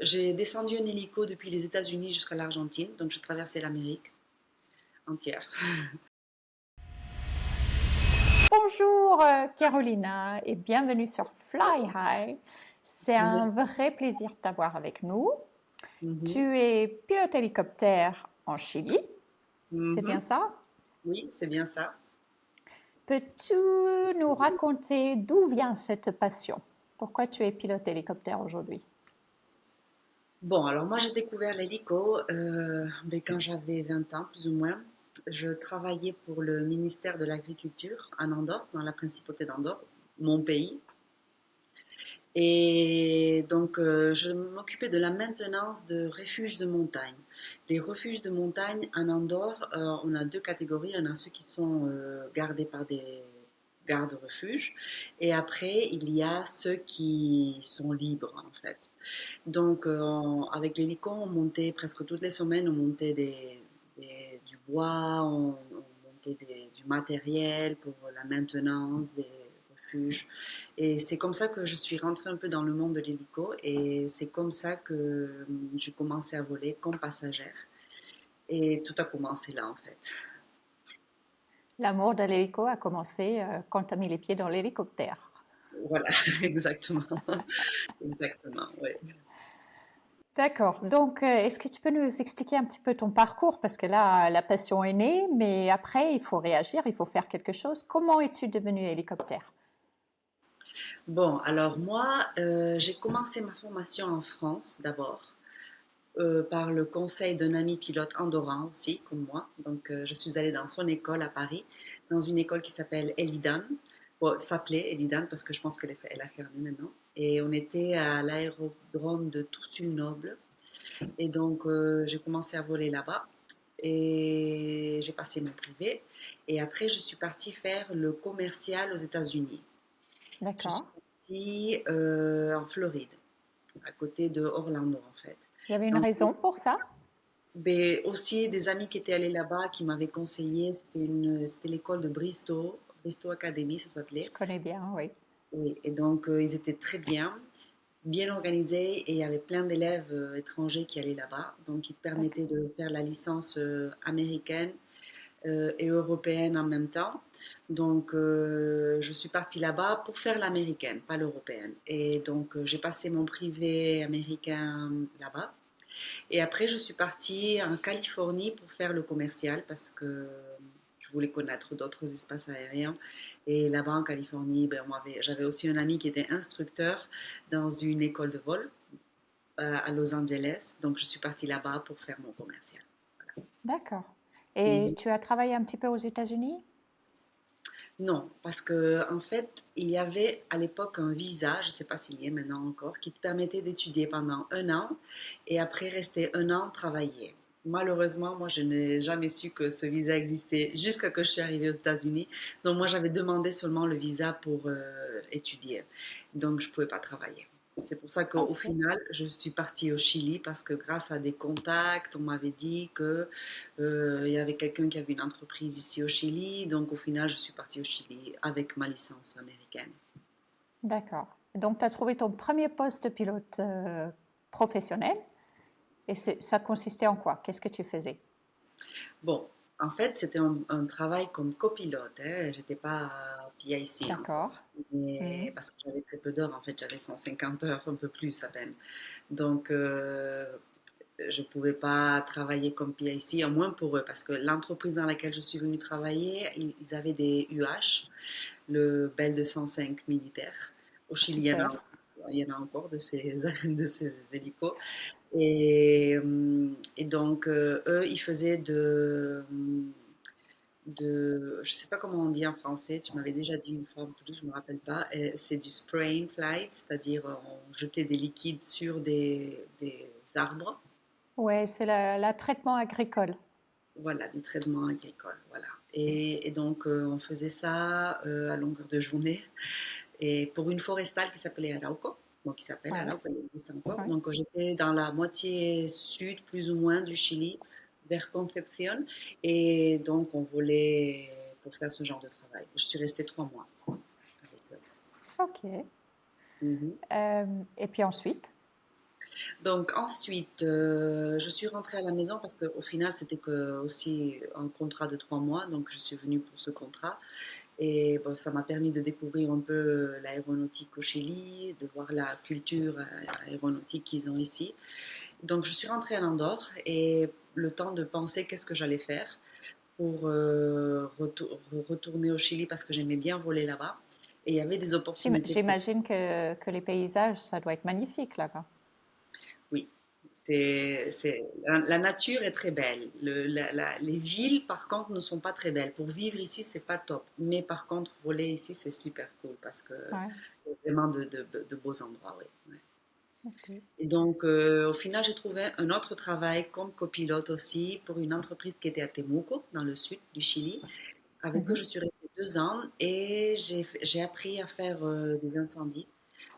j'ai descendu un hélico depuis les États-Unis jusqu'à l'Argentine, donc j'ai traversé l'Amérique entière. Bonjour Carolina et bienvenue sur Fly High. C'est un Merci. vrai plaisir de t'avoir avec nous. Mhm, Tu es pilote hélicoptère en Chili, c'est bien mhm. ça? Oui, c'est bien ça. Peux-tu nous raconter d'où vient cette passion? Pourquoi tu es pilote hélicoptère aujourd'hui? Bon, alors moi j'ai découvert l'hélico quand j'avais 20 ans, plus ou moins. Je travaillais pour le ministère de l'Agriculture en Andorre, dans la principauté d'Andorre, mon pays. Et donc, je m'occupais de la maintenance de refuges de montagne. Les refuges de montagne en Andorre, on a deux catégories. On a ceux qui sont gardés par des gardes-refuges. Et après, il y a ceux qui sont libres, en fait. Donc, avec l'hélico, on montait presque toutes les semaines, on montait du bois, on montait du matériel pour la maintenance des refuges. Et c'est comme ça que je suis rentrée un peu dans le monde de l'hélico et c'est comme ça que j'ai commencé à voler comme passagère. Et tout a commencé là, en fait. L'amour de l'hélico a commencé quand tu as mis les pieds dans l'hélicoptère. Voilà, exactement. Exactement, oui. D'accord. Donc, est-ce que tu peux nous expliquer un petit peu ton parcours? Parce que là, la passion est née, mais après, il faut réagir, il faut faire quelque chose. Comment es-tu devenu hélicoptère? Bon, alors moi, j'ai commencé ma formation en France d'abord. Par le conseil d'un ami pilote andorran aussi, comme moi. Donc, je suis allée dans son école à Paris, dans une école qui s'appelle Elidan. Bon, s'appelait Elidan parce que je pense qu'elle a fermé maintenant. Et on était à l'aérodrome de Toussul-Noble. Et donc, j'ai commencé à voler là-bas. Et j'ai passé mon privé. Et après, je suis partie faire le commercial aux États-Unis. Je suis D'accord. partie en Floride, à côté de Orlando, en fait. Il y avait une Dans raison pour ça? Ben, aussi des amis qui étaient allés là-bas qui m'avaient conseillé, c'était l'école de Bristow, Bristow Academy ça Je s'appelait. connais bien, oui. Oui, et donc ils étaient très bien, bien organisés et il y avait plein d'élèves étrangers qui allaient là-bas. Donc ils te D'accord. permettaient de faire la licence américaine et européenne en même temps. Donc je suis partie là-bas pour faire l'américaine, pas l'européenne. Et donc j'ai passé mon privé américain là-bas. Et après, je suis partie en Californie pour faire le commercial parce que je voulais connaître d'autres espaces aériens. Et là-bas, en Californie, j'avais aussi un ami qui était instructeur dans une école de vol à Los Angeles. Donc, je suis partie là-bas pour faire mon commercial. D'accord. Et Mhm. tu as travaillé un petit peu aux États-Unis? Non, parce que en fait, il y avait à l'époque un visa, je ne sais pas s'il y est maintenant encore, qui te permettait d'étudier pendant un an et après rester un an travailler. Malheureusement, moi, je n'ai jamais su que ce visa existait jusqu'à que je suis arrivée aux États-Unis. Donc, moi, j'avais demandé seulement le visa pour étudier. Donc, je ne pouvais pas travailler. C'est pour ça qu'au Ok. final, je suis partie au Chili parce que grâce à des contacts, on m'avait dit que il y avait quelqu'un qui avait une entreprise ici au Chili, donc au final, je suis partie au Chili avec ma licence américaine. D'accord. Donc, tu as trouvé ton premier poste de pilote professionnel. Et ça consistait en quoi? Qu'est-ce que tu faisais? Bon, en fait, c'était un travail comme copilote. Hein. J'étais pas PIC encore. D'accord. Mais, Mhm. parce que j'avais très peu d'heures, en fait, j'avais 150 heures, un peu plus à peine. Donc, je ne pouvais pas travailler comme PIC, au moins pour eux, parce que l'entreprise dans laquelle je suis venue travailler, ils avaient des UH, le Bell 205 militaire. Au Chili, Super. il y en a encore de ces, de ces hélicos. Et donc, eux, ils faisaient je ne sais pas comment on dit en français, tu m'avais déjà dit une fois, en plus, je ne me rappelle pas, c'est du spray and flight, c'est-à-dire on jetait des liquides sur des arbres. Ouais, c'est la traitement agricole. Voilà, du traitement agricole, voilà. Et donc, on faisait ça à longueur de journée. Et pour une forestale qui s'appelait Arauco, bon, qui s'appelle Ouais, Arauco, elle existe encore. ouais. Donc, j'étais dans la moitié sud, plus ou moins, du Chili, vers Concepción. Et donc, on volait pour faire ce genre de travail. Je suis restée 3 mois avec eux. Ok. Mhm. Et puis ensuite? Donc ensuite, je suis rentrée à la maison parce qu'au final, c'était que aussi un contrat de 3 mois, donc je suis venue pour ce contrat. Et bon, ça m'a permis de découvrir un peu l'aéronautique au Chili, de voir la culture aéronautique qu'ils ont ici. Donc je suis rentrée à Andorre et le temps de penser qu'est-ce que j'allais faire pour retourner au Chili parce que j'aimais bien voler là-bas. Et il y avait des opportunités pour... J'imagine que les paysages, ça doit être magnifique là-bas. Oui, la nature est très belle. Les villes, par contre, ne sont pas très belles. Pour vivre ici, c'est pas top. Mais par contre, voler ici, c'est super cool parce que Ouais, il y a vraiment de beaux endroits. Oui, ouais. ok. Et donc, au final, j'ai trouvé un autre travail comme copilote aussi pour une entreprise qui était à Temuco, dans le sud du Chili. Avec eux, Mhm. je suis restée 2 ans et j'ai appris à faire des incendies.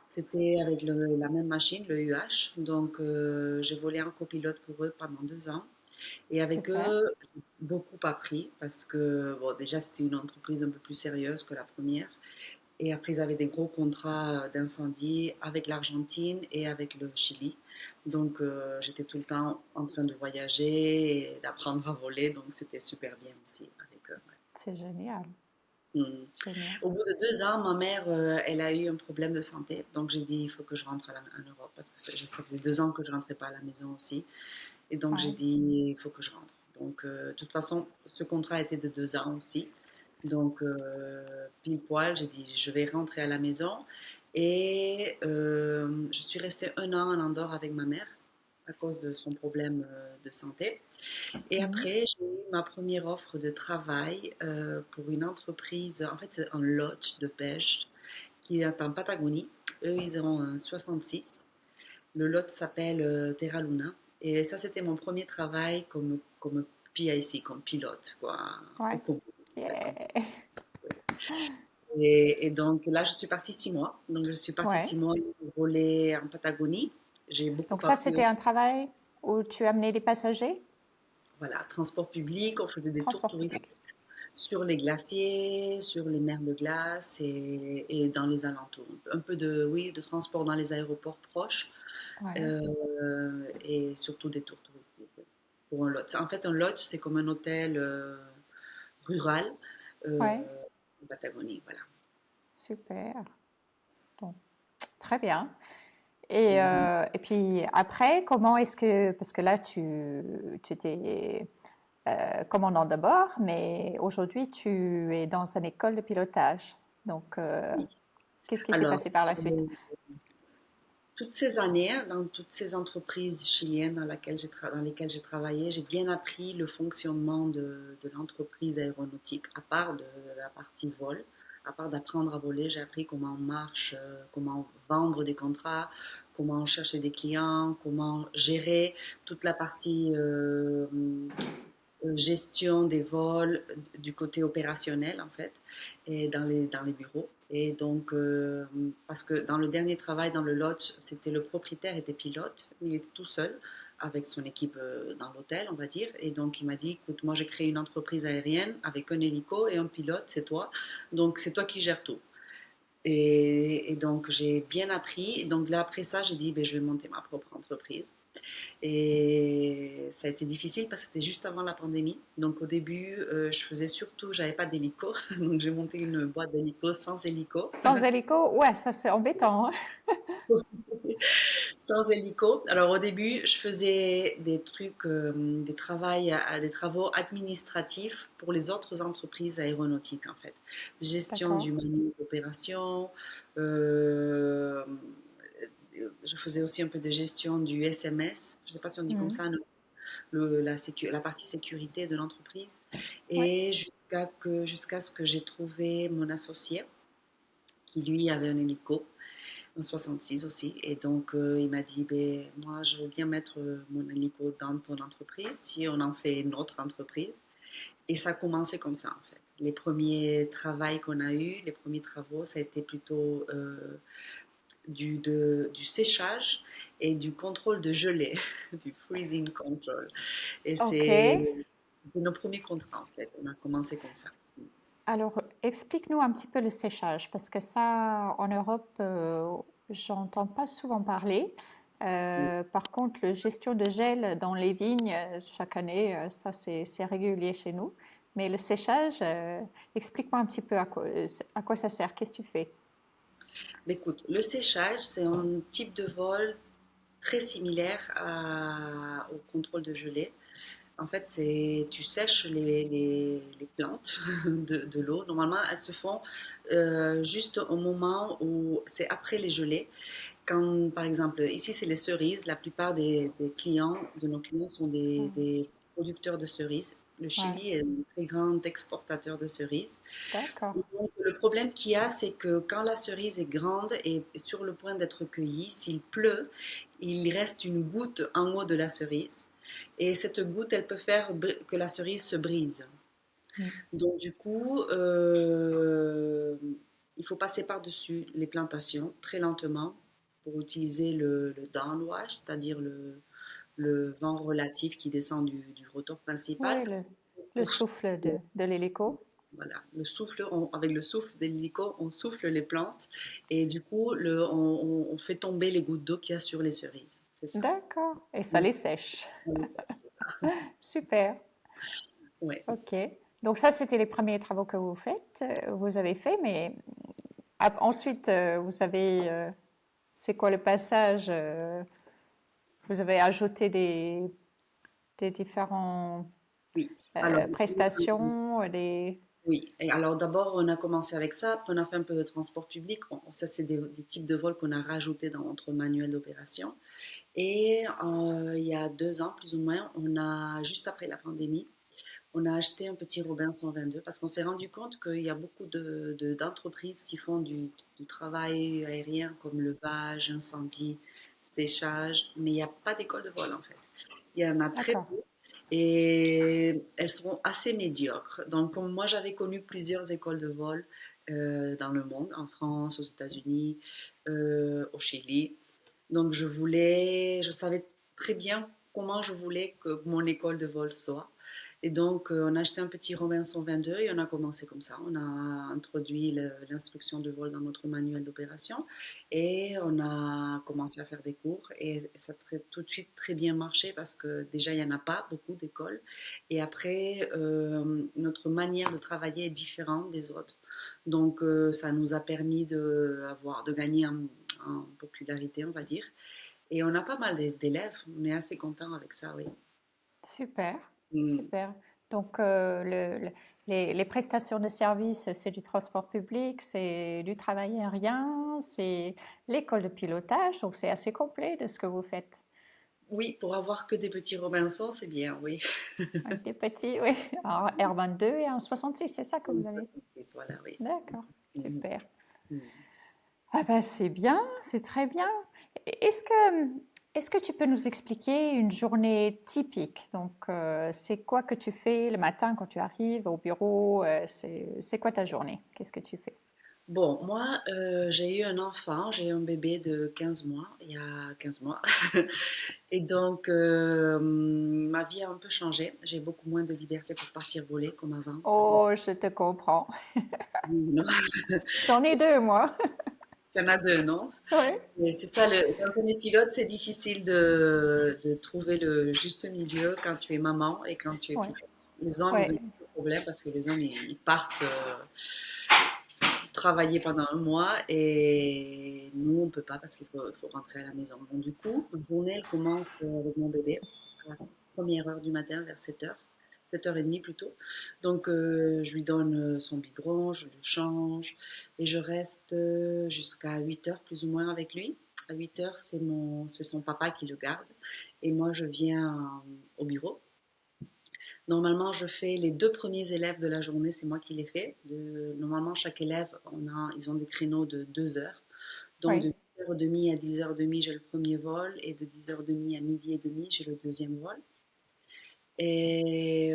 C'était avec la même machine, le UH. Donc, j'ai volé en copilote pour eux pendant 2 ans. Et avec Super. eux, j'ai beaucoup appris parce que, bon, déjà, c'était une entreprise un peu plus sérieuse que la première. Et après, ils avaient des gros contrats d'incendie avec l'Argentine et avec le Chili. Donc, j'étais tout le temps en train de voyager et d'apprendre à voler. Donc, c'était super bien aussi avec eux. C'est génial. Ouais. Mm. Génial. Au bout de 2 ans, ma mère, elle a eu un problème de santé. Donc, j'ai dit, il faut que je rentre en Europe parce que ça faisait 2 ans que je ne rentrais pas à la maison aussi. Et donc, j'ai Ouais. dit, il faut que je rentre. Donc, de toute façon, ce contrat était de 2 ans aussi. Donc, pile poil, j'ai dit, je vais rentrer à la maison. Et je suis restée 1 an en Andorre avec ma mère à cause de son problème de santé. Et Mhm. après, j'ai eu ma première offre de travail pour une entreprise. En fait, c'est un lodge de pêche qui est en Patagonie. Eux, ils ont un 66. Le lot s'appelle Terra Luna. Et ça, c'était mon premier travail comme PIC, comme pilote, quoi. Ouais. Au Congo, en fait, Yeah. et donc là, je suis partie 6 mois. Donc, je suis partie Ouais. 6 mois voler en Patagonie. J'ai beaucoup Donc ça, appris c'était aussi. un travail où tu amenais les passagers? Voilà, transport public. On faisait des tours Transport touristiques public. sur les glaciers, sur les mers de glace et dans les alentours. Un peu de, oui, de transport dans les aéroports proches Ouais. et surtout des tours touristiques. Oui, pour un lodge. En fait, un lodge, c'est comme un hôtel rural Ouais. en Patagonie. Voilà. Super. Donc, très bien. Mhm. Et puis après, comment est-ce que, parce que là, tu étais commandant de bord, mais aujourd'hui, tu es dans une école de pilotage. Donc, Oui. qu'est-ce qui s'est Alors, passé par la suite? toutes ces années, dans toutes ces entreprises chiliennes dans lesquelles j'ai travaillé, j'ai bien appris le fonctionnement de l'entreprise aéronautique, à part de la partie vol. À part d'apprendre à voler, j'ai appris comment on marche, comment vendre des contrats, comment chercher des clients, comment gérer toute la partie gestion des vols du côté opérationnel en fait et dans les bureaux. Et donc parce que dans le dernier travail dans le lodge, c'était le propriétaire était pilote, il était tout seul avec son équipe dans l'hôtel, on va dire. Et donc il m'a dit, écoute, moi j'ai créé une entreprise aérienne avec un hélico et un pilote, c'est toi. Donc c'est toi qui gères tout. Et donc j'ai bien appris. Et donc là après ça, j'ai dit, ben, je vais monter ma propre entreprise. Et ça a été difficile parce que c'était juste avant la pandémie. Donc au début, je faisais surtout, j'avais pas d'hélico. Donc j'ai monté une boîte d'hélico sans hélico. Sans hélico, ouais, ça c'est embêtant, hein. Sans hélico. Alors au début, je faisais des trucs, des travaux administratifs pour les autres entreprises aéronautiques en fait. Gestion D'accord. du manuel d'opération. euh, je faisais aussi un peu de gestion du SMS. Je ne sais pas si on dit comme Mhm. ça, la partie sécurité de l'entreprise. Ouais. Et jusqu'à ce que j'ai trouvé mon associé, qui lui avait un hélico, un 66 aussi. Et donc, il m'a dit, ben, moi, je veux bien mettre mon hélico dans ton entreprise, si on en fait une autre entreprise. Et ça a commencé comme ça, en fait. Les premiers travaux qu'on a eus, les premiers travaux, ça a été plutôt du séchage et du contrôle de gelée, du freezing control. Et Ok. c'était nos premiers contrats, en fait. On a commencé comme ça. Alors, explique-nous un petit peu le séchage, parce que ça, en Europe, j'entends pas souvent parler. Par contre, la gestion de gel dans les vignes, chaque année, ça c'est régulier chez nous. Mais le séchage, explique-moi un petit peu à quoi ça sert, qu'est-ce que tu fais? Mais écoute, le séchage, c'est un type de vol très similaire au contrôle de gelée. En fait, tu sèches les plantes de l'eau. Normalement, elles se font juste au moment où c'est après les gelées. Quand, par exemple, ici, c'est les cerises. La plupart des clients, de nos clients, sont des producteurs de cerises. Le Ouais, Chili est un très grand exportateur de cerises. d'accord. Donc, le problème qu'il y a, c'est que quand la cerise est grande et sur le point d'être cueillie, s'il pleut, il reste une goutte en haut de la cerise. Et cette goutte, elle peut faire que la cerise se brise. Mm. Donc, du coup, il faut passer par-dessus les plantations très lentement pour utiliser le downwash, c'est-à-dire le vent relatif qui descend du rotor principal. Oui, le Pour souffle souffler, de l'hélico. voilà, avec le souffle de l'hélico, on souffle les plantes et du coup, on fait tomber les gouttes d'eau qu'il y a sur les cerises. C'est ça. D'accord. Et ça On les sèche. le sait. Super. Ouais. Ok. Donc ça, c'était les premiers travaux que vous avez fait, mais ensuite, vous avez, c'est quoi le passage? Vous avez ajouté des différents Oui. Alors, prestations, oui. Et alors d'abord, on a commencé avec ça, après on a fait un peu de transport public. Ça, c'est des types de vols qu'on a rajoutés dans notre manuel d'opération. Et il y a 2 ans, plus ou moins, juste après la pandémie, on a acheté un petit Robin 122 parce qu'on s'est rendu compte qu'il y a beaucoup d'entreprises qui font du travail aérien comme levage, incendie, séchage, mais il n'y a pas d'école de vol en fait. Il y en a très D'accord. peu et elles sont assez médiocres. Donc, comme moi, j'avais connu plusieurs écoles de vol dans le monde, en France, aux États-Unis, au Chili. Donc, je savais très bien comment je voulais que mon école de vol soit. Et donc, on a acheté un petit Robinson 22 et on a commencé comme ça. On a introduit l'instruction de vol dans notre manuel d'opération et on a commencé à faire des cours. Et ça a tout de suite très bien marché parce que déjà, il n'y en a pas beaucoup d'écoles. Et après, notre manière de travailler est différente des autres. Donc, ça nous a permis de gagner en popularité, on va dire. Et on a pas mal d'élèves. On est assez content avec ça, oui. Super, Mm. super. Donc, les prestations de services, c'est du transport public, c'est du travail aérien, c'est l'école de pilotage, donc c'est assez complet de ce que vous faites. Oui, pour avoir que des petits Robinson, c'est bien, oui. Avec des petits, oui, en R22 et en 66, c'est ça que Oui, vous avez? 66, voilà, oui. D'accord, Mhm. super. Mhm. Ah ben c'est bien, c'est très bien. Est-ce que, est-ce que tu peux nous expliquer une journée typique? Donc, c'est quoi que tu fais le matin quand tu arrives au bureau? C'est quoi ta journée? Qu'est-ce que tu fais? Bon, moi, j'ai eu un enfant, j'ai eu un bébé de 15 mois, il y a 15 mois. Et donc, ma vie a un peu changé. J'ai beaucoup moins de liberté pour partir voler comme avant. Oh, je te comprends. Non. J'en ai deux, moi. Il y en a deux, non? Oui, Mais c'est ça, quand on est pilote, c'est difficile de trouver le juste milieu quand tu es maman et quand tu es oui, pilote. Les hommes, ils ont oui. un problème parce que les hommes, ils partent travailler pendant un mois et nous, on peut pas parce qu'il faut rentrer à la maison. Donc, du coup, ma journée, elle commence avec mon bébé à la première heure du matin, vers 7 heures, 7h30 plutôt. Donc, je lui donne son biberon, je le change et je reste jusqu'à 8 heures plus ou moins avec lui. À 8 heures, c'est son papa qui le garde et moi, je viens au bureau. Normalement, je fais les 2 premiers élèves de la journée, c'est moi qui les fais. Normalement, chaque élève, ils ont des créneaux de 2 heures. Donc, de Oui. 8h30 à 10h30, j'ai le premier vol et de 10h30 à midi et demi, j'ai le deuxième vol. Et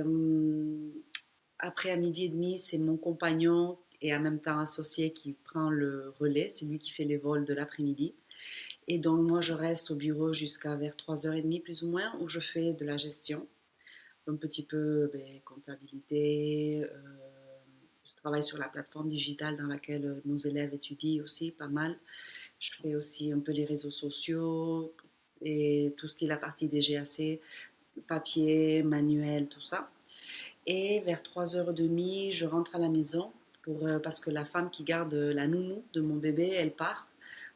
après, à midi et demi, c'est mon compagnon et en même temps associé qui prend le relais. C'est lui qui fait les vols de l'après-midi. Et donc, moi, je reste au bureau jusqu'à vers 3h30 plus ou moins, où je fais de la gestion un petit peu comptabilité. Je travaille sur la plateforme digitale dans laquelle nos élèves étudient aussi pas mal. Je fais aussi un peu les réseaux sociaux, et tout ce qui est la partie des GAC, papier, manuel, tout ça. Et vers 3h30, je rentre à la maison parce que la femme qui garde la nounou de mon bébé, elle part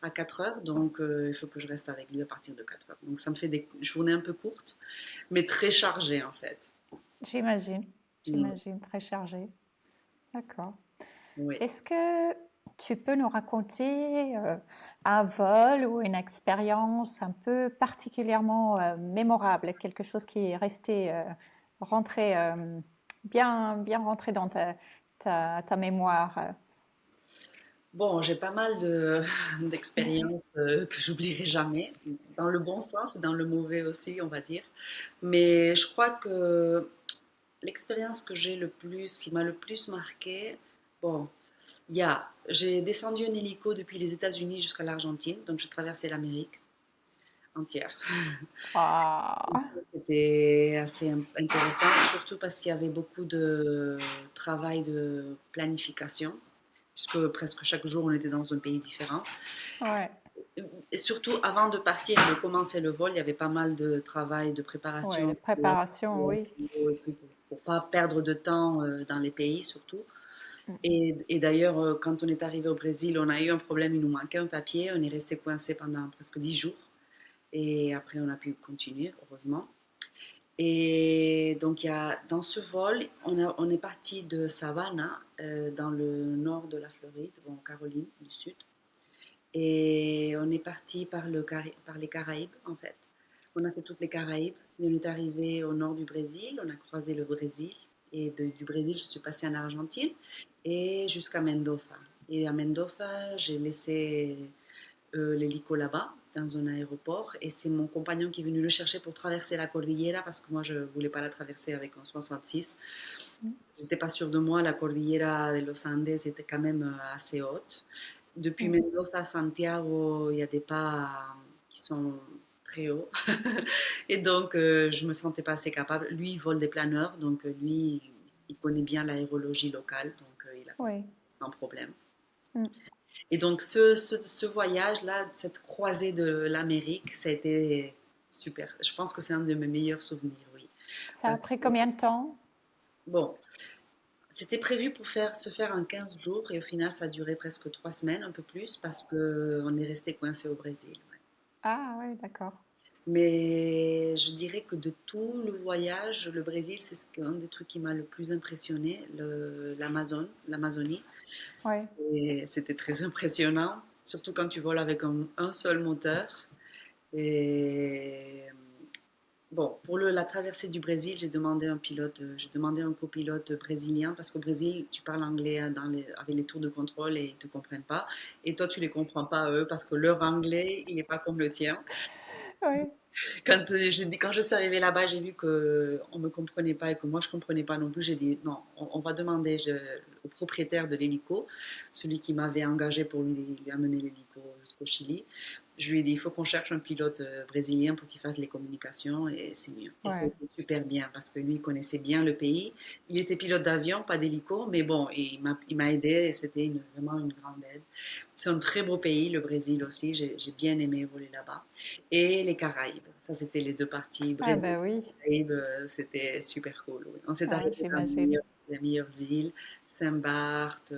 à 4h, donc il faut que je reste avec lui à partir de 4h. Donc ça me fait des journées un peu courtes, mais très chargées en fait. J'imagine, Mm. j'imagine, très chargé. D'accord. Oui. Est-ce que tu peux nous raconter un vol ou une expérience un peu particulièrement mémorable, quelque chose qui est resté rentré bien rentré dans ta mémoire? Bon, j'ai pas mal d'expériences que j'oublierai jamais, dans le bon sens et dans le mauvais aussi, on va dire. Mais je crois que l'expérience que j'ai le plus, qui m'a le plus marqué, bon, j'ai descendu en hélico depuis les États-Unis jusqu'à l'Argentine, donc j'ai traversé l'Amérique entière. Ah, C'était assez intéressant, surtout parce qu'il y avait beaucoup de travail de planification, puisque presque chaque jour on était dans un pays différent. ouais, Et surtout, avant de partir et de commencer le vol, il y avait pas mal de travail de ouais, de préparation préparation, oui. pour pas perdre de temps dans les pays surtout. Mm. Et d'ailleurs, quand on est arrivé au Brésil, on a eu un problème, il nous manquait un papier, on est resté coincé pendant presque 10 jours. Et après, on a pu continuer, heureusement. Et donc, dans ce vol, on est parti de Savannah, dans le nord de la Floride, bon, Caroline du Sud. Et on est parti par les Caraïbes, en fait. On a fait toutes les Caraïbes. Et on est arrivé au nord du Brésil, on a croisé le Brésil. Et du Brésil, je suis passée en Argentine et jusqu'à Mendoza. Et à Mendoza, j'ai laissé l'hélico là-bas, dans un aéroport. Et c'est mon compagnon qui est venu le chercher pour traverser la Cordillera parce que moi, je ne voulais pas la traverser avec un 66. Je n'étais pas sûre de moi. La Cordillera de los Andes était quand même assez haute. Depuis Mm. Mendoza à Santiago, il y a des pas qui sont très hauts. Et donc, je ne me sentais pas assez capable. Lui, il vole des planeurs, donc lui, il connaît bien l'aérologie locale, donc il a fait Oui. sans problème. Mm. Et donc, ce voyage-là, cette croisée de l'Amérique, ça a été super. Je pense que c'est un de mes meilleurs souvenirs, oui. Ça a Parce pris que, combien de temps? bon, c'était prévu pour se faire en 15 jours et au final, ça a duré presque 3 semaines, un peu plus, parce qu'on est resté coincé au Brésil. Ouais. Ah oui, d'accord. Mais je dirais que de tout le voyage, le Brésil, c'est un des trucs qui m'a le plus impressionné, l'Amazonie. Oui. C'était très impressionnant, surtout quand tu voles avec un seul moteur. Et bon, pour la traversée du Brésil, j'ai demandé un copilote brésilien parce qu'au Brésil, tu parles anglais hein, avec les tours de contrôle et ils ne te comprennent pas. Et toi, tu ne les comprends pas eux parce que leur anglais, il n'est pas comme le tien. Oui. Quand je suis arrivée là-bas, j'ai vu qu'on ne me comprenait pas et que moi je ne comprenais pas non plus. J'ai dit non, on va demander au propriétaire de l'hélico, celui qui m'avait engagé pour lui amener l'hélico jusqu'au Chili. Je lui ai dit il faut qu'on cherche un pilote brésilien pour qu'il fasse les communications et c'est mieux. Et Ouais. c'était super bien parce que lui il connaissait bien le pays. Il était pilote d'avion, pas d'hélico, mais bon, il m'a aidé et c'était vraiment une grande aide. C'est un très beau pays, le Brésil aussi. J'ai bien aimé voler là-bas et les Caraïbes. Ça, c'était les deux parties. Ah Brésil, ben oui. Caraïbes, c'était super cool. Oui. On s'est Ah, arrêté dans j'imagine. les meilleures îles, Saint-Barth,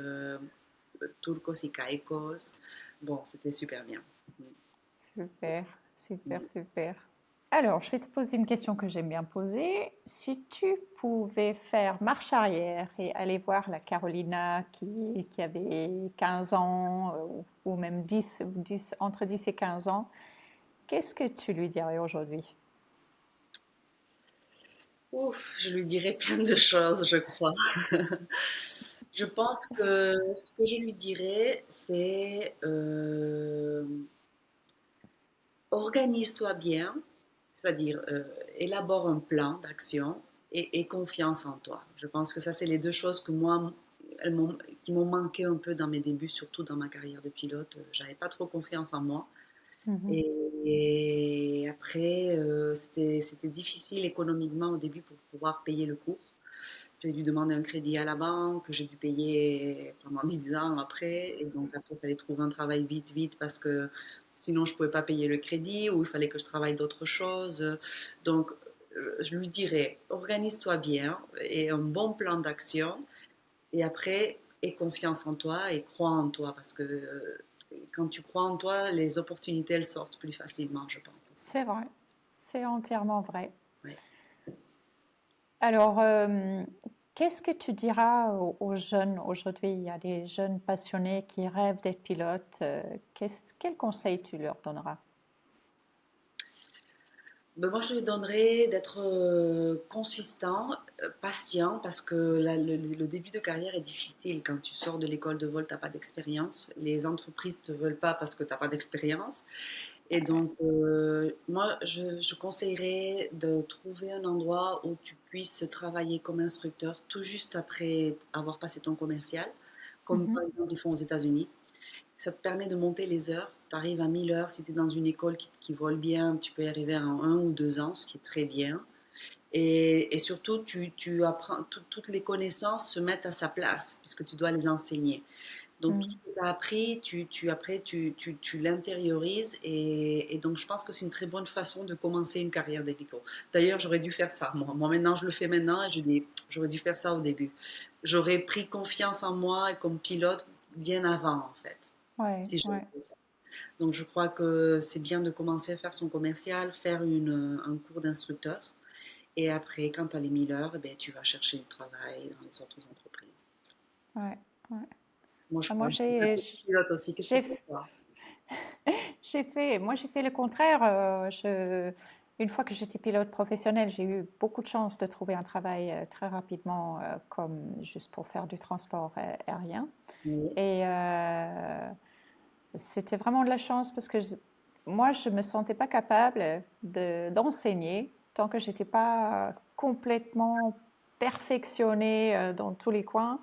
Turcos y Caicos. Bon, c'était super bien. Super, super, super. Alors, je vais te poser une question que j'aime bien poser. Si tu pouvais faire marche arrière et aller voir la Carolina qui avait 15 ans ou même 10 entre 10 et 15 ans, qu'est-ce que tu lui dirais aujourd'hui? Ouf, je lui dirais plein de choses, je crois. Je pense que ce que je lui dirais, c'est organise-toi bien, c'est-à-dire élabore un plan d'action et confiance en toi. Je pense que ça, c'est les deux choses que moi, qui m'ont manqué un peu dans mes débuts, surtout dans ma carrière de pilote. J'avais pas trop confiance en moi. Mhm. Et après, c'était difficile économiquement au début pour pouvoir payer le cours. J'ai dû demander un crédit à la banque, que j'ai dû payer pendant 10 ans après. Et donc après, il fallait trouver un travail vite, vite, parce que sinon je ne pouvais pas payer le crédit ou il fallait que je travaille d'autres choses. Donc, je lui dirais, organise-toi bien et un bon plan d'action et après, aie confiance en toi et crois en toi parce que quand tu crois en toi, les opportunités, elles sortent plus facilement, je pense aussi. C'est vrai, c'est entièrement vrai. Ouais. Alors, qu'est-ce que tu diras aux jeunes aujourd'hui? Il y a des jeunes passionnés qui rêvent d'être pilotes. Quel conseil tu leur donneras? Ben moi, je lui donnerais d'être consistant, patient, parce que le début de carrière est difficile. Quand tu sors de l'école de vol, tu n'as pas d'expérience. Les entreprises ne te veulent pas parce que tu n'as pas d'expérience. Et donc, moi, je conseillerais de trouver un endroit où tu puisses travailler comme instructeur tout juste après avoir passé ton commercial, comme Mhm, par exemple ils font aux États-Unis. Ça te permet de monter les heures. Tu arrives à 1000 heures. Si tu es dans une école qui vole bien, tu peux y arriver en 1 ou 2 ans, ce qui est très bien. Et surtout, tu apprends, toutes les connaissances se mettent à sa place, puisque tu dois les enseigner. Donc, tout ce mm, que tu as appris, après, tu l'intériorises. Et donc, je pense que c'est une très bonne façon de commencer une carrière d'hélico. D'ailleurs, j'aurais dû faire ça. Moi, maintenant, je le fais maintenant et je dis, j'aurais dû faire ça au début. J'aurais pris confiance en moi comme pilote bien avant, en fait, ouais, si j'avais ouais. fait ça. Donc, je crois que c'est bien de commencer à faire son commercial, faire un cours d'instructeur. Et après, quand tu as les 1000 heures, eh ben, tu vas chercher du travail dans les autres entreprises. Ouais, ouais. Moi, je Ah, crois, je sais pas, tu es pilote aussi. Qu'est-ce que tu j'ai, fais, toi? moi, j'ai fait le contraire. Une fois que j'étais pilote professionnel, j'ai eu beaucoup de chance de trouver un travail très rapidement, comme juste pour faire du transport aérien. Oui, Et c'était vraiment de la chance parce que moi, je ne me sentais pas capable d'enseigner tant que je n'étais pas complètement perfectionnée dans tous les coins.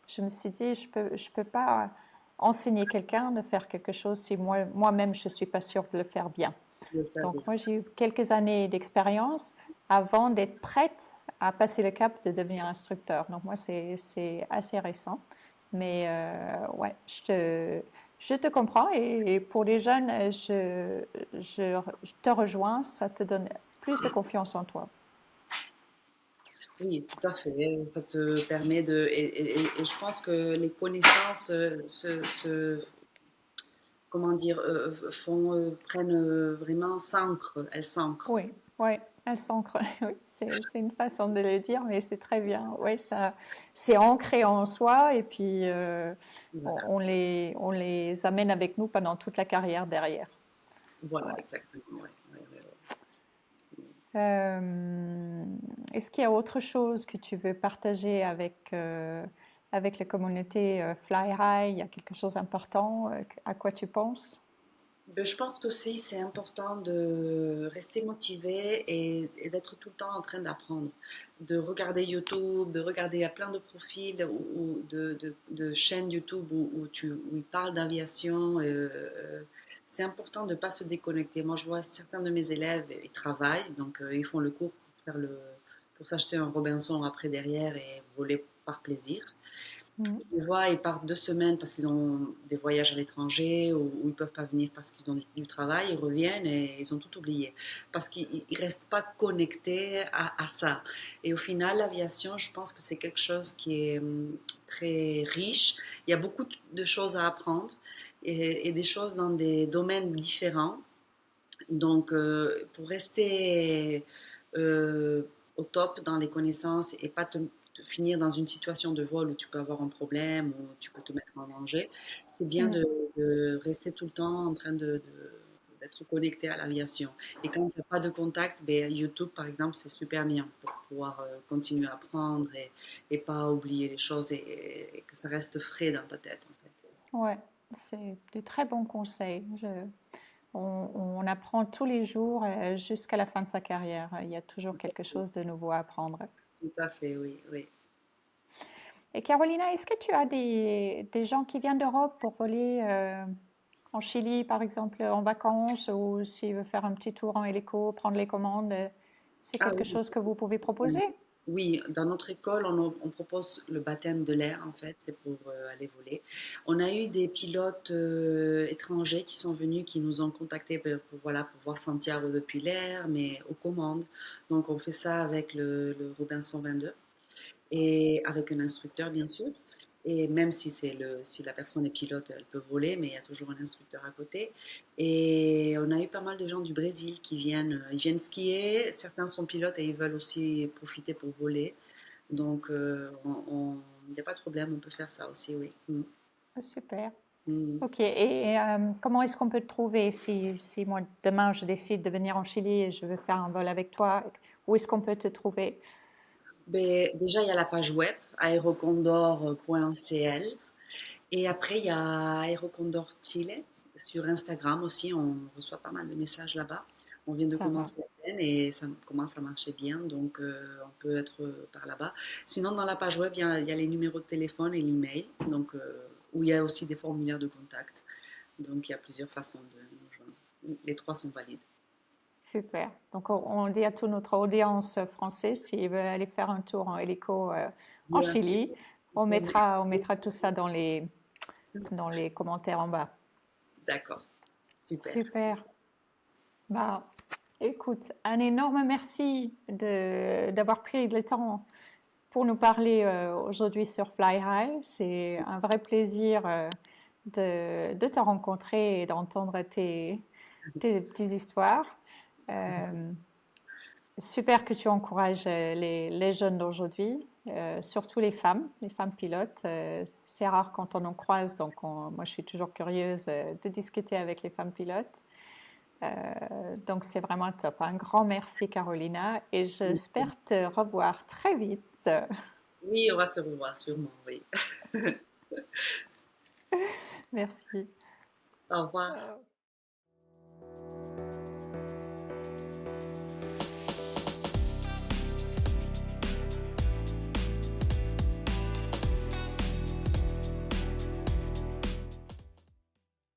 Je me suis dit, je peux pas enseigner quelqu'un de faire quelque chose si moi-même, je ne suis pas sûre de le faire bien. je le Donc, savais. moi, j'ai eu quelques années d'expérience avant d'être prête à passer le cap de devenir instructeur. Donc, moi, c'est assez récent. Mais ouais, je te comprends. Et pour les jeunes, je te rejoins. Ça te donne plus de confiance en toi. Oui, tout à fait. Ça te permet de. Et je pense que les connaissances comment dire, prennent vraiment s'ancrent, elles s'ancrent. Oui, oui, elles s'ancrent. Oui, c'est une façon de le dire, mais c'est très bien. Oui, ça, c'est ancré en soi et puis Voilà, on les amène avec nous pendant toute la carrière derrière. voilà, Ouais. exactement. Ouais, ouais, ouais, Euh, Est-ce qu'il y a autre chose que tu veux partager avec la communauté Fly High? Il y a quelque chose d'important à quoi tu penses? ben, je pense qu'aussi c'est important de rester motivé et d'être tout le temps en train d'apprendre, de regarder YouTube, de regarder, il y a plein de profils ou de chaînes YouTube où ils parlent d'aviation. C'est important de ne pas se déconnecter. Moi, je vois certains de mes élèves, ils travaillent, donc ils font le cours pour s'acheter un Robinson après derrière et voler par plaisir. Mm. Je les vois, ils partent 2 semaines parce qu'ils ont des voyages à l'étranger ou ils ne peuvent pas venir parce qu'ils ont du travail, ils reviennent et ils ont tout oublié. Parce qu'ils ne restent pas connectés à ça. Et au final, l'aviation, je pense que c'est quelque chose qui est très riche. Il y a beaucoup de choses à apprendre et des choses dans des domaines différents. Donc, pour rester au top dans les connaissances et pas te finir dans une situation de vol où tu peux avoir un problème ou tu peux te mettre en danger, c'est bien Mm. de rester tout le temps en train d'être connecté à l'aviation. Et quand il n'y a pas de contact, ben, YouTube, par exemple, c'est super bien pour pouvoir continuer à apprendre et pas oublier les choses et que ça reste frais dans ta tête, en fait. Ouais, c'est de très bons conseils. On apprend tous les jours jusqu'à la fin de sa carrière. Il y a toujours quelque chose de nouveau à apprendre. Tout à fait, oui, oui. Et Carolina, est-ce que tu as des gens qui viennent d'Europe pour voler en Chili, par exemple, en vacances, ou s'ils veulent faire un petit tour en hélico, prendre les commandes, c'est Ah quelque oui, chose que vous pouvez proposer? Oui, dans notre école, on propose le baptême de l'air, en fait, c'est pour aller voler. On a eu des pilotes étrangers qui sont venus, qui nous ont contactés voilà, pour voir Santiago depuis l'air, mais aux commandes. Donc, on fait ça avec le Robinson 22 et avec un instructeur, bien sûr. Et même si la personne est pilote, elle peut voler, mais il y a toujours un instructeur à côté. Et on a eu pas mal de gens du Brésil ils viennent skier. Certains sont pilotes et ils veulent aussi profiter pour voler. Donc, il n'y a pas de problème, on peut faire ça aussi, oui. Mm. Ah, super. Mm. Ok, et comment est-ce qu'on peut te trouver si moi demain je décide de venir en Chili et je veux faire un vol avec toi, où est-ce qu'on peut te trouver? Ben, déjà, il y a la page web aerocondor.cl. Et après, il y a Aerocondor Chile sur Instagram aussi. On reçoit pas mal de messages là-bas. On vient de Ça va. commencer à peine et ça commence à marcher bien. Donc, on peut être par là-bas. Sinon, dans la page web, il y a les numéros de téléphone et l'email. Donc, où il y a aussi des formulaires de contact. Donc, il y a plusieurs façons de nous joindre. Les trois sont valides. Super. Donc, on dit à toute notre audience française, s'ils veulent aller faire un tour en hélico en Bien sûr. Chili, on mettra tout ça dans les commentaires en bas. D'accord. Super. Super. Bah, écoute, un énorme merci d'avoir pris le temps pour nous parler aujourd'hui sur Fly High. C'est un vrai plaisir de te rencontrer et d'entendre tes petites histoires. Euh, Super que tu encourages les jeunes d'aujourd'hui, surtout les femmes pilotes. C'est rare quand on en croise, donc moi je suis toujours curieuse de discuter avec les femmes pilotes. Donc c'est vraiment top. Un grand merci Carolina et j'espère te revoir très vite. Oui, on va se revoir sûrement, oui. Merci. Au revoir.